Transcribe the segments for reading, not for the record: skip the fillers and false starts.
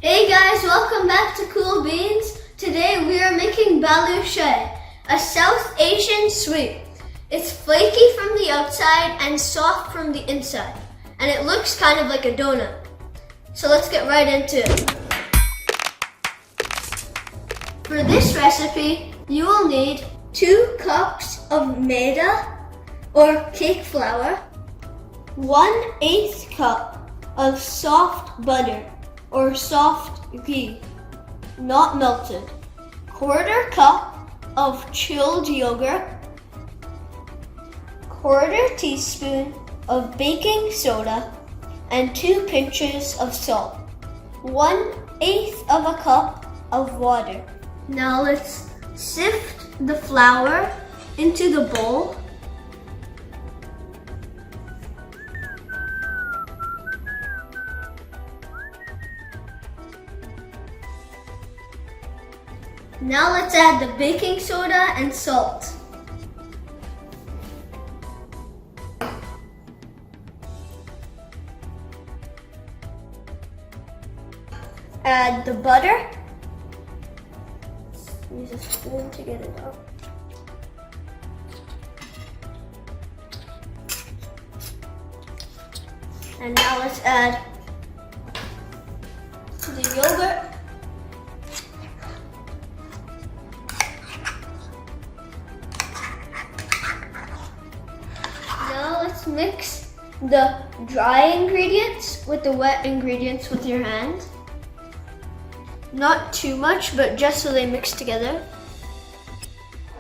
Hey guys, welcome back to Cool Beans. Today we are making Balushahi, a South Asian sweet. It's flaky from the outside and soft from the inside, and it looks kind of like a donut. So let's get right into it. For this recipe, you will need 2 cups of maida or cake flour, 1/8 cup of soft butter or soft ghee, not melted, 1/4 cup of chilled yogurt, 1/4 teaspoon of baking soda, and 2 pinches of salt, 1/8 of a cup of water. Now let's sift the flour into the bowl. Now let's add the baking soda and salt. Add the butter. Use a spoon to get it out. And now let's add the yogurt. Now let's mix the dry ingredients with the wet ingredients with your hand. Not too much, but just so they mix together.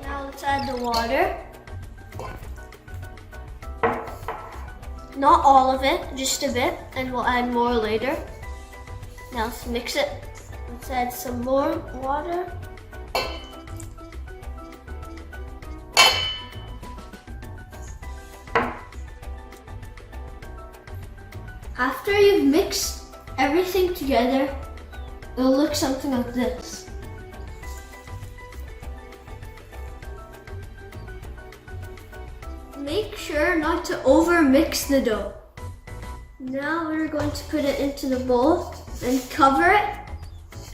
Now let's add the water. Not all of it, just a bit, and we'll add more later. Now let's mix it. Let's add some more water. After you've mixed everything together, it'll look something like this. Make sure not to over mix the dough. Now we're going to put it into the bowl and cover it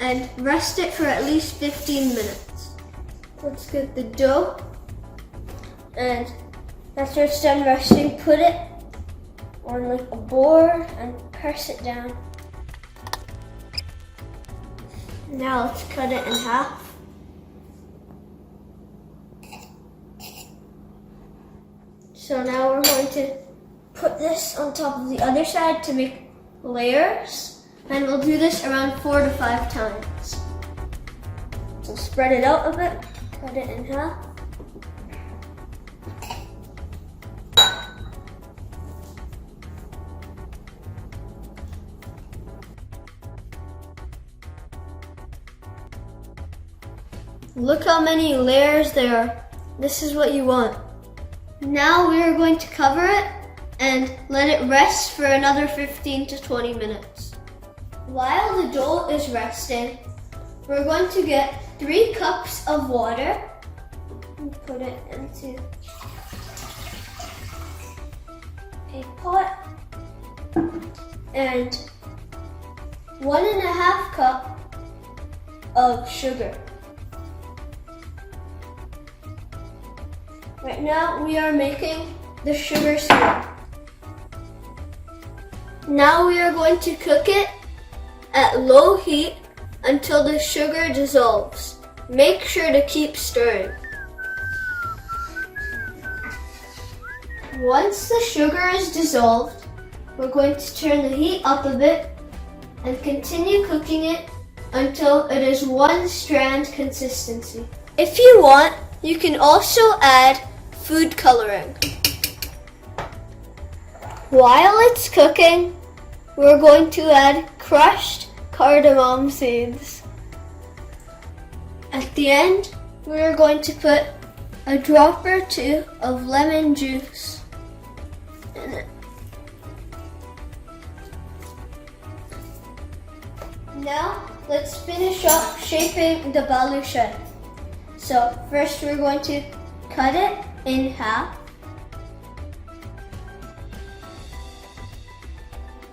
and rest it for at least 15 minutes. Let's get the dough, and after it's done resting, put it on like a board and press it down. Now let's cut it in half. So now we're going to put this on top of the other side to make layers, and we'll do this around 4 to 5 times. So spread it out a bit, cut it in half. Look how many layers there are. This is what you want. Now we are going to cover it and let it rest for another 15 to 20 minutes. While the dough is resting, we're going to get 3 cups of water and put it into a pot, and 1.5 cup of sugar. Right now we are making the sugar syrup. Now we are going to cook it at low heat until the sugar dissolves. Make sure to keep stirring. Once the sugar is dissolved, we're going to turn the heat up a bit and continue cooking it until it is 1 strand consistency. If you want, you can also add food coloring. While it's cooking, we're going to add crushed cardamom seeds. At the end, we're going to put a drop or 2 of lemon juice in it. Now, let's finish up shaping the balushahi. So first we're going to cut it in half.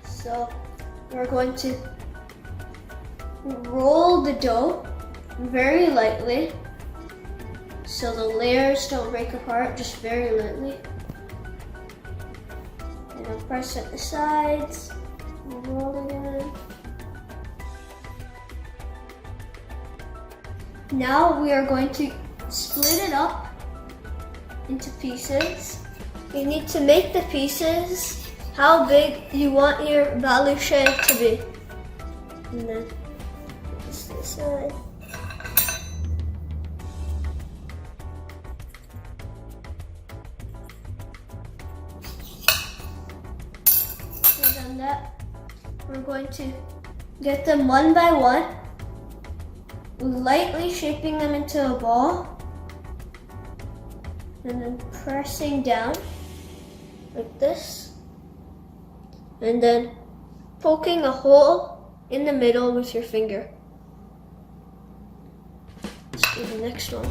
So we're going to roll the dough very lightly so the layers don't break apart, just very lightly. And I'll press at the sides, roll again. Now we are going to split it up into pieces. You need to make the pieces how big you want your balushahi to be. And then put this to the side. We've done that. We're going to get them one by one, lightly shaping them into a ball, and then pressing down like this, and then poking a hole in the middle with your finger. Let's do the next one.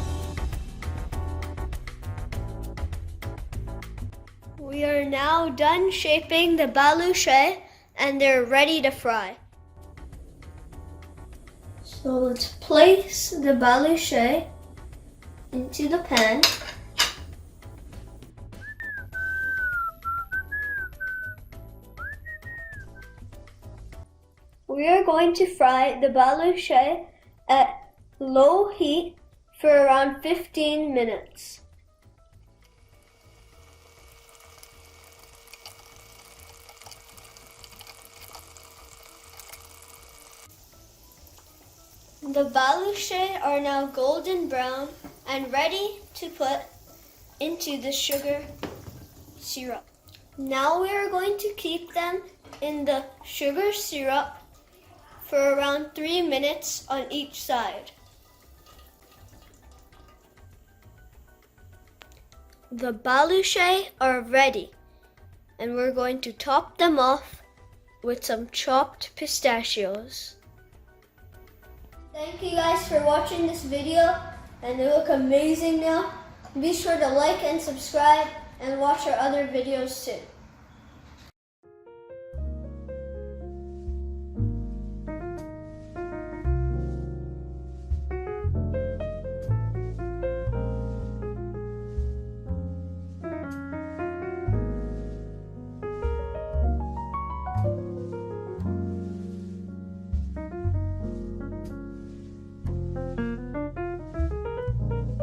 We are now done shaping the balushahi and they're ready to fry. So let's place the balushahi into the pan. We are going to fry the balushahi at low heat for around 15 minutes. The balushahi are now golden brown and ready to put into the sugar syrup. Now we are going to keep them in the sugar syrup for around 3 minutes on each side. The balushahi are ready, and we're going to top them off with some chopped pistachios. Thank you guys for watching this video, and they look amazing now. Be sure to like and subscribe and watch our other videos too.